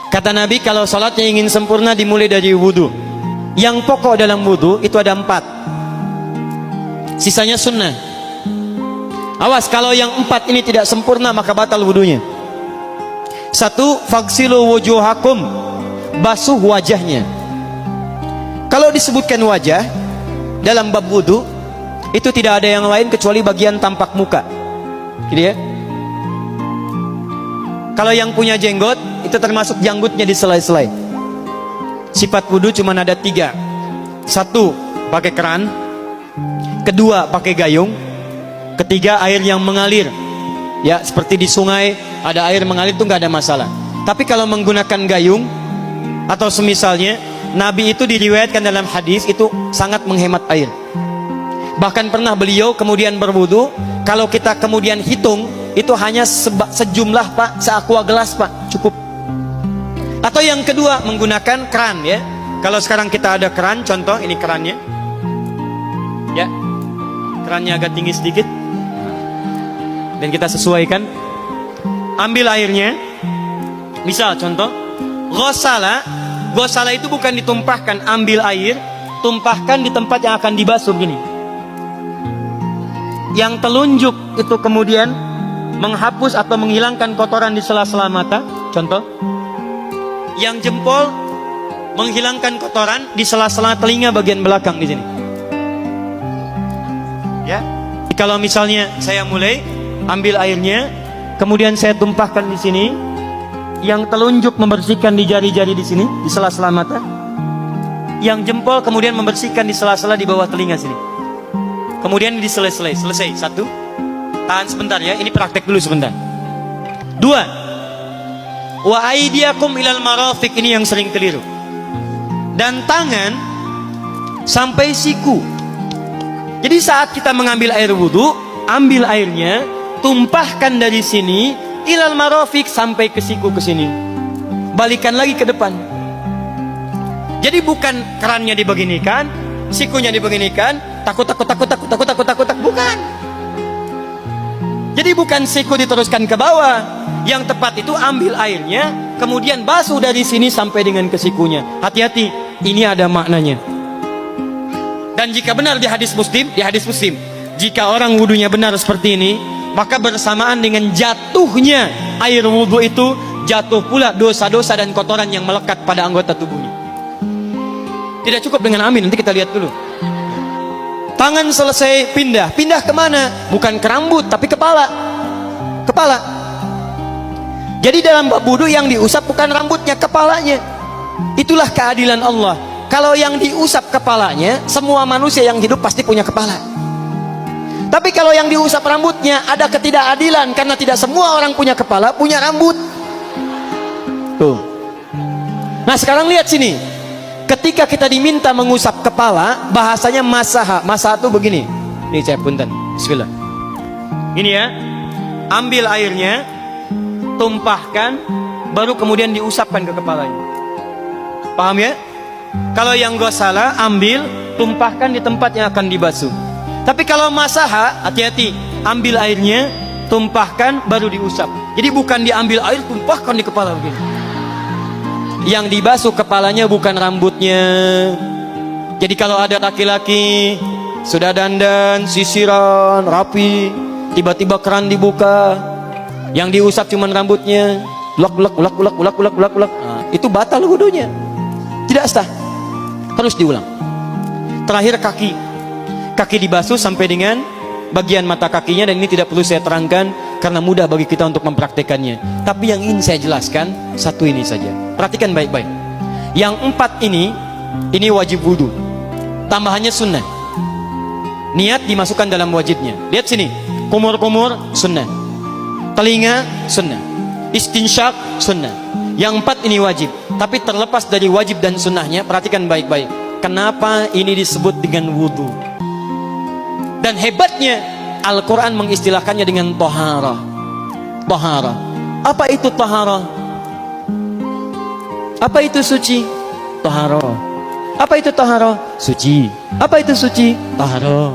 Kata Nabi, kalau salatnya ingin sempurna dimulai dari wudu. Yang pokok dalam wudu itu ada 4. Sisanya sunnah. Awas, kalau yang 4 ini tidak sempurna maka batal wudunya. 1. Fagsilu wujuhakum, basuh wajahnya. Kalau disebutkan wajah dalam bab wudu, itu tidak ada yang lain kecuali bagian tampak muka, gitu ya. Kalau yang punya jenggot, itu termasuk janggutnya di selai-selai. Sifat wudu cuma ada 3. 1, pakai keran. 2, pakai gayung. 3, air yang mengalir. Ya, seperti di sungai ada air mengalir, itu nggak ada masalah. Tapi kalau menggunakan gayung atau semisalnya, Nabi itu diriwayatkan dalam hadis itu sangat menghemat air. Bahkan pernah beliau kemudian berwudu, kalau kita kemudian hitung, itu hanya sejumlah Pak, seaqua gelas Pak, cukup. Atau yang kedua, menggunakan keran ya. Kalau sekarang kita ada keran, contoh ini kerannya. Ya. Kerannya agak tinggi sedikit. Dan kita sesuaikan. Ambil airnya. Misal contoh, ghosala. Ghosala itu bukan ditumpahkan, ambil air, tumpahkan di tempat yang akan dibasuh gini. Yang telunjuk itu kemudian menghapus atau menghilangkan kotoran di sela-sela mata, contoh. Yang jempol menghilangkan kotoran di sela-sela telinga bagian belakang di sini. Ya. Kalau misalnya saya mulai ambil airnya, kemudian saya tumpahkan di sini. Yang telunjuk membersihkan di jari-jari di sini, di sela-sela mata. Yang jempol kemudian membersihkan di sela-sela di bawah telinga sini. Kemudian di selesai. 1. Tahan sebentar ya, ini praktek dulu sebentar. 2. Wa aidiakum ilal marafiq, ini yang sering keliru. Dan tangan sampai siku. Jadi saat kita mengambil air wudu, ambil airnya, tumpahkan dari sini ilal marafiq sampai ke siku, ke sini. Balikan lagi ke depan. Jadi bukan kerannya dibeginikan, sikunya dibeginikan, takut, bukan. Jadi bukan siku diteruskan ke bawah. Yang tepat itu ambil airnya, kemudian basuh dari sini sampai dengan ke sikunya. Hati-hati, ini ada maknanya. Dan jika benar di hadis Muslim, jika orang wudunya benar seperti ini, maka bersamaan dengan jatuhnya air wudu itu, jatuh pula dosa-dosa dan kotoran yang melekat pada anggota tubuhnya. Tidak cukup dengan amin, nanti kita lihat dulu. Tangan selesai, pindah kemana? Bukan ke rambut, tapi kepala. Jadi dalam bab wudu yang diusap bukan rambutnya, kepalanya. Itulah keadilan Allah. Kalau yang diusap kepalanya, semua manusia yang hidup pasti punya kepala. Tapi kalau yang diusap rambutnya, ada ketidakadilan, karena tidak semua orang punya kepala, punya rambut. Tuh. Nah sekarang lihat sini. Ketika kita diminta mengusap kepala, bahasanya masaha. Masaha itu begini. Ini saya punten. Bismillah. Ini ya. Ambil airnya, tumpahkan, baru kemudian diusapkan ke kepalanya. Paham ya? Kalau yang ghosala, ambil, tumpahkan di tempat yang akan dibasuh. Tapi kalau masaha, hati-hati. Ambil airnya, tumpahkan, baru diusap. Jadi bukan diambil air, tumpahkan di kepala begini. Yang dibasuh kepalanya bukan rambutnya. Jadi kalau ada laki-laki sudah dandan, sisiran, rapi, tiba-tiba keran dibuka, yang diusap cuma rambutnya, ulak. Itu batal wudunya. Tidak sah. Harus diulang. Terakhir kaki dibasuh sampai dengan bagian mata kakinya, dan ini tidak perlu saya terangkan karena mudah bagi kita untuk mempraktekannya. Tapi yang ingin saya jelaskan satu ini saja. Perhatikan baik-baik. Yang 4 ini wajib wudu. Tambahannya sunnah. Niat dimasukkan dalam wajibnya. Lihat sini. Kumur-kumur sunnah. Telinga sunnah. Istinsyak sunnah. Yang 4 ini wajib. Tapi terlepas dari wajib dan sunnahnya, perhatikan baik-baik. Kenapa ini disebut dengan wudu? Dan hebatnya Al-Quran mengistilahkannya dengan taharah. Taharah. Apa itu taharah? Apa itu suci? Taharah. Apa itu taharah? Suci. Apa itu suci? Taharah.